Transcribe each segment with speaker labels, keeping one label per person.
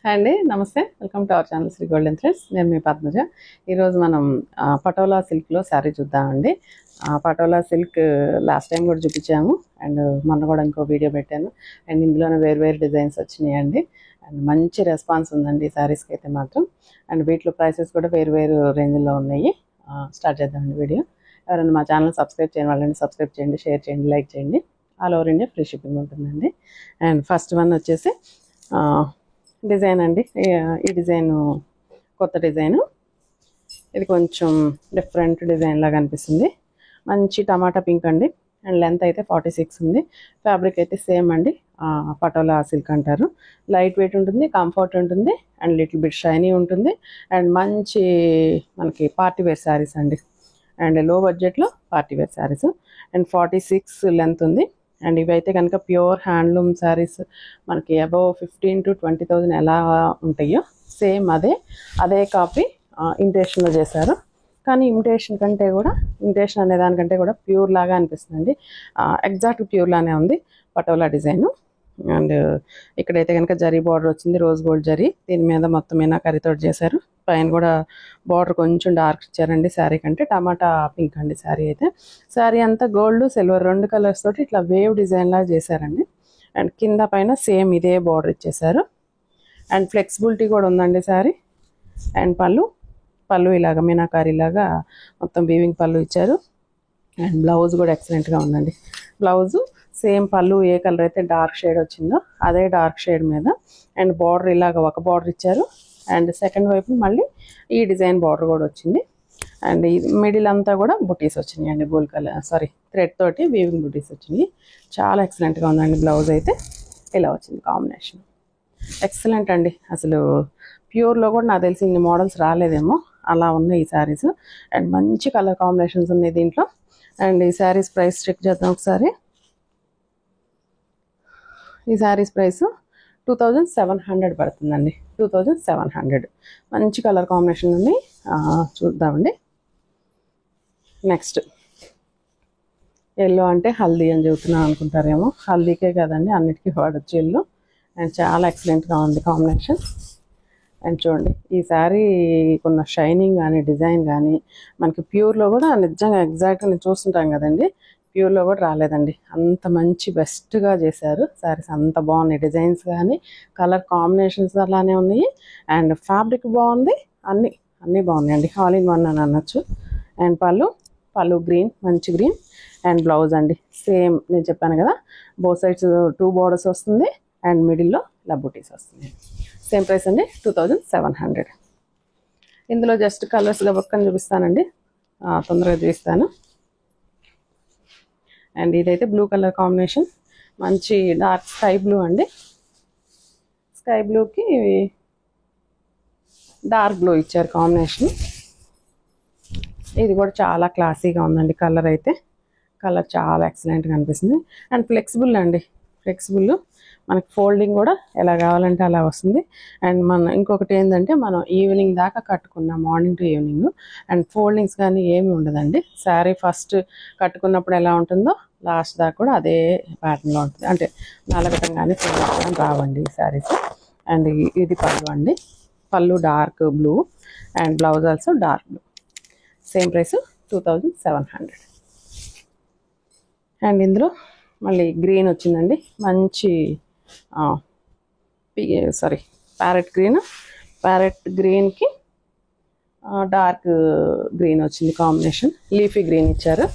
Speaker 1: Hi అండి, నమస్తే. Welcome to our channel Shri Golden Threads. నేను మీ పద్మజ. ఈరోజు మనం పటోలా సిల్క్లో శారీ చూద్దామండి. పటోలా సిల్క్ లాస్ట్ టైం కూడా చూపించాము, అండ్ మొన్న కూడా ఇంకో వీడియో పెట్టాను. అండ్ ఇందులోనే వేరు డిజైన్స్ వచ్చినాయండి. అండ్ మంచి రెస్పాన్స్ ఉందండి ఈ శారీస్కి అయితే మాత్రం. అండ్ వీటిలో ప్రైసెస్ కూడా వేరు రేంజ్లో ఉన్నాయి. స్టార్ట్ చేద్దామండి వీడియో. ఎవరైనా మా ఛానల్ సబ్స్క్రైబ్ చేయని వాళ్ళని సబ్స్క్రైబ్ చేయండి, షేర్ చేయండి, లైక్ చేయండి. All over India free shipping ఉంటుందండి. అండ్ ఫస్ట్ వన్ వచ్చేసి డిజైన్ అండి. ఈ డిజైన్ కొత్త డిజైను. ఇది కొంచెం డిఫరెంట్ డిజైన్ లాగా అనిపిస్తుంది. మంచి టమాటా పింక్ అండి. అండ్ లెంత్ అయితే 46 ఉంది. ఫ్యాబ్రిక్ అయితే సేమ్ అండి, పటోలా సిల్క్ అంటారు. లైట్ వెయిట్ ఉంటుంది, కంఫర్ట్ ఉంటుంది, అండ్ లిటిల్ బిట్ షైనీ ఉంటుంది. అండ్ మంచి మనకి పార్టీ వేర్ శారీస్ అండి. అండ్ లో బడ్జెట్లో party wear sarees. And 46 length ఉంది. అండ్ ఇవైతే కనుక ప్యూర్ హ్యాండ్లూమ్ శారీస్ మనకి అబవ్ 15,000 to 20,000 ఎలా ఉంటాయో సేమ్ అదే కాపీ ఇమిటేషన్లో చేశారు. కానీ ఇమిటేషన్ కంటే కూడా, ఇమిటేషన్ అనే దానికంటే కూడా ప్యూర్ లాగా అనిపిస్తుందండి. ఎగ్జాక్ట్ ప్యూర్ లానే ఉంది పటోలా డిజైను. అండ్ ఇక్కడైతే కనుక జరీ బార్డర్ వచ్చింది, రోజ్ గోల్డ్ జరీ. దీని మీద మొత్తం మీనాకరితో చేశారు. పైన కూడా బార్డర్ కొంచెం డార్క్ ఇచ్చారండి శారీ కంటే. టమాటా పింక్ అండి శారీ అయితే. శారీ అంతా గోల్డ్ సిల్వర్ 2 కలర్స్ తోటి ఇట్లా వేవ్ డిజైన్ లాగా చేశారండి. అండ్ కింద పైన సేమ్ ఇదే బార్డర్ ఇచ్చేసారు. అండ్ ఫ్లెక్సిబిలిటీ కూడా ఉందండి శారీ. అండ్ పళ్ళు ఇలాగ మీనాకారీలాగా మొత్తం వీవింగ్ పళ్ళు ఇచ్చారు. అండ్ బ్లౌజ్ కూడా ఎక్సలెంట్గా ఉందండి. బ్లౌజు సేమ్ పళ్ళు ఏ కలర్ అయితే డార్క్ షేడ్ వచ్చిందో అదే డార్క్ షేడ్ మీద. అండ్ బార్డర్ ఇలాగ ఒక బార్డర్ ఇచ్చారు. అండ్ సెకండ్ వైపు మళ్ళీ ఈ డిజైన్ బార్డర్ కూడా వచ్చింది. అండ్ ఈ మిడిల్ అంతా కూడా బుటీస్ వచ్చినాయి అండి. గోల్డ్ కలర్ థ్రెడ్ తోటి వీవింగ్ బుటీస్ వచ్చినాయి. చాలా ఎక్సలెంట్గా ఉందండి. బ్లౌజ్ అయితే ఇలా వచ్చింది కాంబినేషన్. ఎక్సలెంట్ అండి. అసలు ప్యూర్లో కూడా నాకు తెలిసి ఇన్ని మోడల్స్ రాలేదేమో, అలా ఉన్నాయి ఈ శారీస్. అండ్ మంచి కలర్ కాంబినేషన్స్ ఉన్నాయి దీంట్లో. అండ్ ఈ శారీస్ ప్రైస్ చెక్ చేద్దాం ఒకసారి. ఈ శారీస్ ప్రైస్ 2,700 పడుతుందండి. 2,700. మంచి కలర్ కాంబినేషన్ ఉంది. చూద్దామండి. నెక్స్ట్ ఎల్లో అంటే హల్దీ అని చెబుతున్నాను అనుకుంటారేమో. హల్దీకే కదండి, అన్నిటికీ వాడచ్చు ఎల్లో. అండ్ చాలా ఎక్సలెంట్గా ఉంది కాంబినేషన్. అండ్ చూడండి, ఈ శారీ కొన్న షైనింగ్ కానీ డిజైన్ కానీ మనకి ప్యూర్లో కూడా నిజంగా ఎగ్జాక్ట్గా నేను చూస్తుంటాం కదండి, ప్యూర్లో కూడా రాలేదండి. అంత మంచి బెస్ట్గా చేశారు శారీస్. అంత బాగున్నాయి డిజైన్స్ కానీ, కలర్ కాంబినేషన్స్ అలానే ఉన్నాయి. అండ్ ఫ్యాబ్రిక్ బాగుంది. అన్నీ బాగున్నాయండి. ఆల్ ఇన్ వన్ అని అనొచ్చు. అండ్ పళ్ళు గ్రీన్, మంచి గ్రీన్. అండ్ బ్లౌజ్ అండి సేమ్ నేను చెప్పాను కదా, బోత్ సైడ్స్ 2 బోర్డర్స్ వస్తుంది. అండ్ మిడిల్లో ఇలా బుటీస్ వస్తుంది. సేమ్ ప్రైస్ అండి, 2,700. ఇందులో జస్ట్ కలర్స్ గబక్కని చూపిస్తానండి, తొందరగా చూపిస్తాను. అండ్ ఇదైతే బ్లూ కలర్ కాంబినేషన్, మంచి డార్క్ స్కై బ్లూ అండి. స్కై బ్లూకి డార్క్ బ్లూ ఇచ్చారు కాంబినేషన్. ఇది కూడా చాలా క్లాసీగా ఉందండి. కలర్ చాలా ఎక్సలెంట్గా అనిపిస్తుంది. అండ్ ఫ్లెక్సిబుల్ అండి. ఫ్లెక్సిబుల్ మనకి ఫోల్డింగ్ కూడా ఎలా కావాలంటే అలా వస్తుంది. అండ్ ఇంకొకటి ఏంటంటే, మనం ఈవినింగ్ దాకా కట్టుకున్నాం, morning to evening. And foldings కానీ ఏమి ఉండదండి. శారీ ఫస్ట్ కట్టుకున్నప్పుడు ఎలా ఉంటుందో లాస్ట్ దాకా కూడా అదే ప్యాటర్న్లో ఉంటుంది. అంటే నలగటం కానీ ఫోల్డింగ్స్ కానీ రావండి ఈ శారీస్. అండ్ ఇది పళ్ళు అండి. పళ్ళు dark blue and blouse also dark blue. Same price 2,700. And ఇందులో మళ్ళీ గ్రీన్ వచ్చిందండి. మంచి ప్యారెట్ గ్రీన్కి డార్క్ గ్రీన్ వచ్చింది కాంబినేషన్. లీఫీ గ్రీన్ ఇచ్చారు.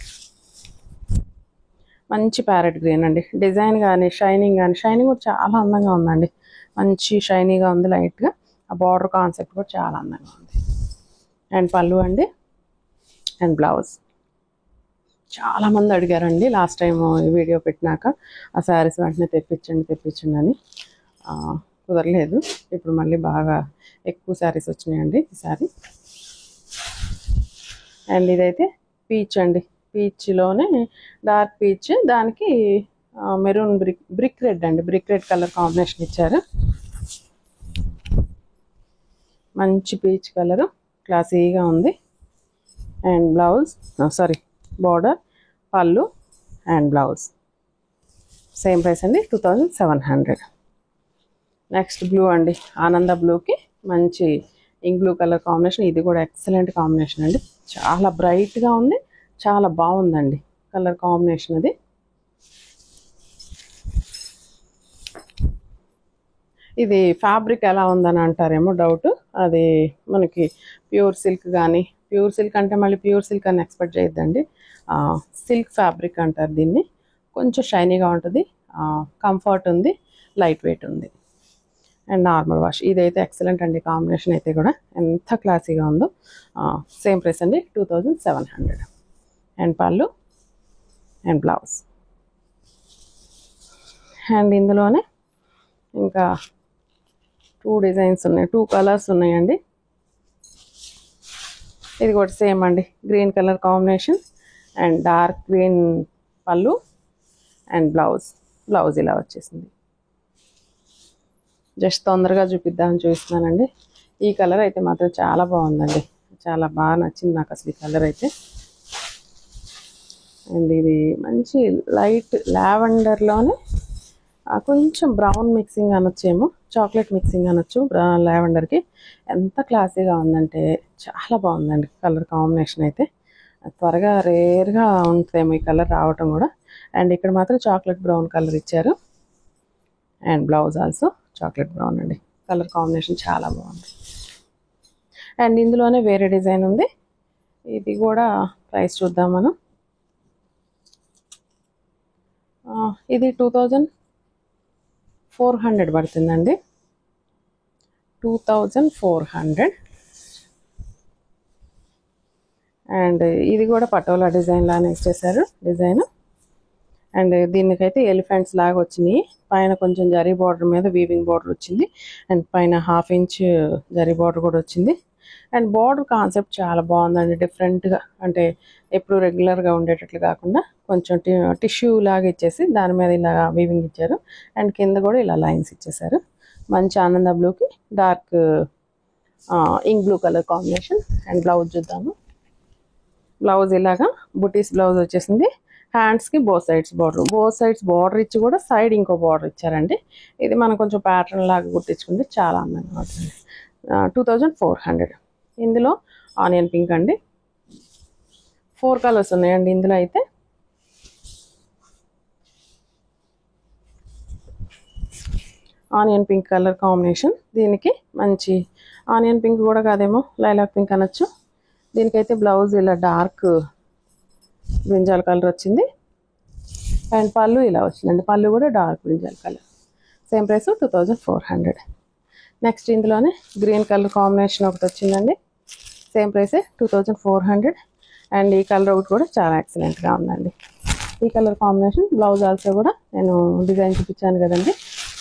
Speaker 1: మంచి ప్యారెట్ గ్రీన్ అండి. డిజైన్ కానీ షైనింగ్ కూడా చాలా అందంగా ఉందండి. మంచి షైనీగా ఉంది లైట్గా. ఆ బార్డర్ కాన్సెప్ట్ కూడా చాలా అందంగా ఉంది. అండ్ పళ్ళు అండి. And blouse. చాలామంది అడిగారండి లాస్ట్ టైం ఈ వీడియో పెట్టినాక, ఆ శారీస్ వెంటనే తెప్పించండి అని. కుదరలేదు. ఇప్పుడు మళ్ళీ బాగా ఎక్కువ శారీస్ వచ్చినాయండి ఈ శారీ. అండ్ ఇదైతే పీచ్ అండి. పీచ్లోనే డార్క్ పీచ్, దానికి మెరూన్ బ్రిక్ రెడ్ అండి. బ్రిక్ రెడ్ కలర్ కాంబినేషన్ ఇచ్చారు. మంచి పీచ్ కలరు, క్లాసీగా ఉంది. అండ్ బార్డర్, పళ్ళు అండ్ బ్లౌజ్. సేమ్ ప్రైస్ అండి, 2,700. నెక్స్ట్ బ్లూ అండి, ఆనంద బ్లూకి మంచి ఇంక్ బ్లూ కలర్ కాంబినేషన్. ఇది కూడా ఎక్సలెంట్ కాంబినేషన్ అండి, చాలా బ్రైట్గా ఉంది, చాలా బాగుందండి కలర్ కాంబినేషన్ అది. ఇది ఫ్యాబ్రిక్ ఎలా ఉందని అంటారేమో డౌట్. అది మనకి ప్యూర్ సిల్క్ కానీ, ప్యూర్ సిల్క్ అంటే మళ్ళీ ప్యూర్ సిల్క్ అని ఎక్స్పెక్ట్ చేయొద్దండి. సిల్క్ ఫ్యాబ్రిక్ అంటారు దీన్ని. కొంచెం షైనీగా ఉంటుంది, కంఫర్ట్ ఉంది, లైట్ వెయిట్ ఉంది అండ్ నార్మల్ వాష్. ఇదైతే ఎక్సలెంట్ అండి, కాంబినేషన్ అయితే కూడా ఎంత క్లాసీగా ఉందో. సేమ్ ప్రైస్ అండి, 2700. అండ్ పళ్ళు అండ్ బ్లౌజ్. అండ్ ఇందులోనే ఇంకా 2 డిజైన్స్ ఉన్నాయి, 2 కలర్స్ ఉన్నాయండి. ఇది కూడా సేమ్ అండి, green colour combination and dark green పళ్ళు అండ్ బ్లౌజ్ ఇలా వచ్చేసింది. జస్ట్ తొందరగా చూపిద్దామని చూస్తున్నానండి. ఈ కలర్ అయితే మాత్రం చాలా బాగుందండి, చాలా బాగా నచ్చింది నాకు అసలు ఈ కలర్ అయితే. అండ్ ఇది మంచి లైట్ లావెండర్లోనే కొంచెం బ్రౌన్ మిక్సింగ్ అనొచ్చేమో, చాక్లెట్ మిక్సింగ్ అనొచ్చు లావెండర్కి. ఎంత క్లాసీగా ఉందంటే చాలా బాగుందండి కలర్ కాంబినేషన్ అయితే. త్వరగా రేర్గా ఉంటుందేమో ఈ కలర్ రావటం కూడా. అండ్ ఇక్కడ మాత్రం చాక్లెట్ బ్రౌన్ కలర్ ఇచ్చారు and blouse also chocolate brown అండి. కలర్ కాంబినేషన్ చాలా బాగుంది. అండ్ ఇందులోనే వేరే డిజైన్ ఉంది, ఇది కూడా ప్రైస్ చూద్దాం మనం. ఇది 2400 పడుతుందండి, 2400. అండ్ ఇది కూడా పటోలా డిజైన్ లానే ఇచ్చేసారు డిజైన్. అండ్ దీనికైతే ఎలిఫెంట్స్ లాగా వచ్చినాయి, పైన కొంచెం జరీ బార్డర్ మీద వీవింగ్ బార్డర్ వచ్చింది అండ్ పైన 1/2 ఇంచ్ జరీ బార్డర్ కూడా వచ్చింది. అండ్ బార్డర్ కాన్సెప్ట్ చాలా బాగుందండి, డిఫరెంట్గా. అంటే ఎప్పుడు రెగ్యులర్గా ఉండేటట్లు కాకుండా కొంచెం టిష్యూ లాగా ఇచ్చేసి దాని మీద ఇలా వీవింగ్ ఇచ్చారు. అండ్ కింద కూడా ఇలా లైన్స్ ఇచ్చేసారు. మంచి ఆనంద బ్లూకి dark ink blue colour combination. And blouse చూద్దాము. బ్లౌజ్ ఇలాగా బుటీస్ బ్లౌజ్ వచ్చేసింది. హ్యాండ్స్కి బోత్ సైడ్స్ బార్డర్ ఇచ్చి కూడా సైడ్ ఇంకో బార్డర్ ఇచ్చారండి. ఇది మనం కొంచెం ప్యాటర్న్ లాగా కుట్టించుకుంటే చాలా అందంగా ఉంటుంది. 2400. ఇందులో ఆనియన్ పింక్ అండి, 4 కలర్స్ ఉన్నాయండి ఇందులో అయితే. ఆనియన్ పింక్ కలర్ కాంబినేషన్, దీనికి మంచి ఆనియన్ పింక్ కూడా కాదేమో, లైలాక్ పింక్ అనొచ్చు. దీనికైతే బ్లౌజ్ ఇలా డార్క్ బ్రింజాల్ కలర్ వచ్చింది అండ్ పళ్ళు ఇలా వచ్చిందండి, పళ్ళు కూడా dark brinjal colour. Same price 2400. Next ఇందులోనే గ్రీన్ కలర్ కాంబినేషన్ ఒకటి వచ్చిందండి, సేమ్ ప్రైసే 2400. అండ్ ఈ కలర్ ఒకటి కూడా చాలా ఎక్సలెంట్గా ఉందండి. ఈ కలర్ కాంబినేషన్ బ్లౌజ్ ఆల్సో కూడా నేను డిజైన్ చూపించాను కదండి,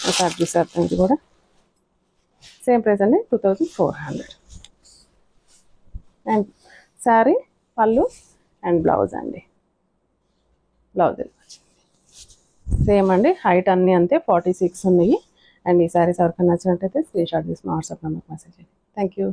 Speaker 1: ఒకసారి చూసేద్దాం. ఇది కూడా సేమ్ ప్రైస్ అండి, 2400. అండ్ శారీ పళ్ళు అండ్ బ్లౌజ్ అండి, బ్లౌజ్ సేమ్ అండి. హైట్ అన్నీ అంతే, 46 ఉన్నాయి. అండ్ ఈ శారీస్ ఎవరికైనా నచ్చినట్టయితే స్క్రీన్ షాట్ తీసి వాట్సాప్ నెంబర్కి మెసేజ్ చేయండి. Thank you.